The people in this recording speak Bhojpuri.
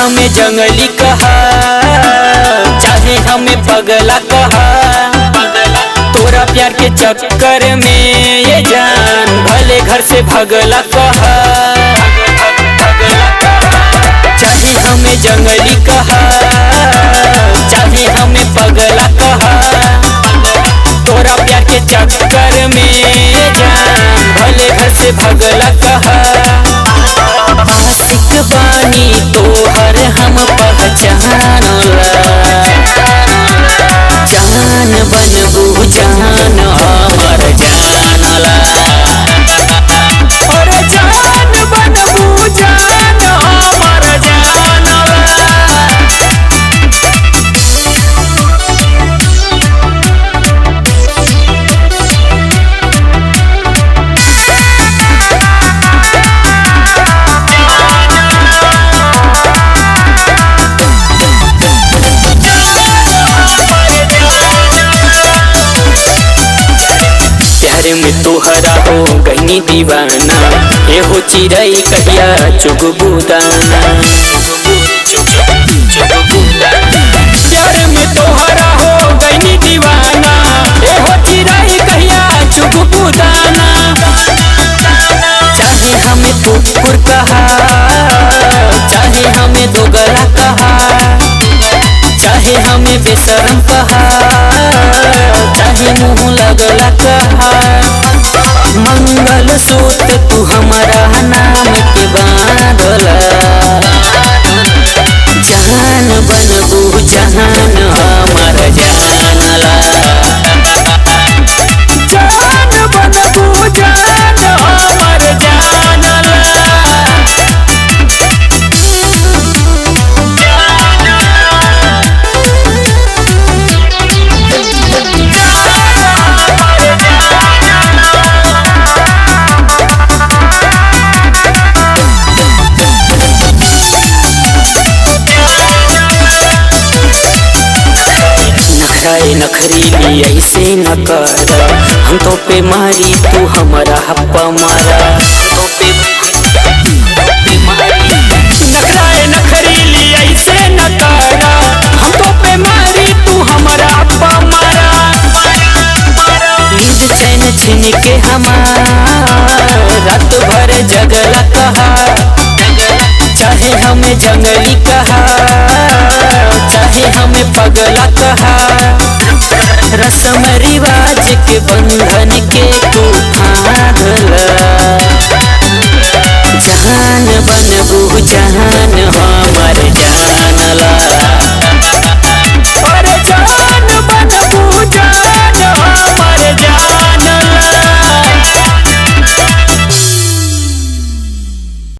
हमें जंगली कहा, चाहे हमें पगला कहा, तोरा प्यार के चक्कर में ये जान भले घर से भगला कहा। चाहे हमें जंगली कहा, चाहे हमें पगला कहा, तोरा प्यार के चक्कर में ये जान भले घर से भगला कहा। आशिक बानी तोहर हम पहचानला, जान बनबू जान हमर जानला, और जान बनबू जान हमर जानला। में तोहरा हो गईनी दीवाना, ए हो चिड़ई कहिया चुगबू दाना। प्यार में तोहरा हो गईनी दीवाना, ए हो चिड़ई कहिया चुगबू दाना। चाहे हमें कुकुर कहा, चाहे हमें दोगला कहा, चाहे हमें बेशरम कहा, चाहे मुँह लगला कहा। मंगल सूत्र तू हमारा नाम के बांधला, जान बनबू जान हमर जानला, जान बनबू जान हमर जानला। नखरीली ऐसे न कर, हम तो पे मारी तू हमारा हप्पा मारा। नखरीली ऐसे न कर, हम तो पे मारी तू हमारा हप्पा मारा। नींद चैन छीन के हमार रात भर जगला कहा, चाहे हमें जंगली कहा, चाहे हमें पगला कहा। रस्म रिवाज के बंधन के तू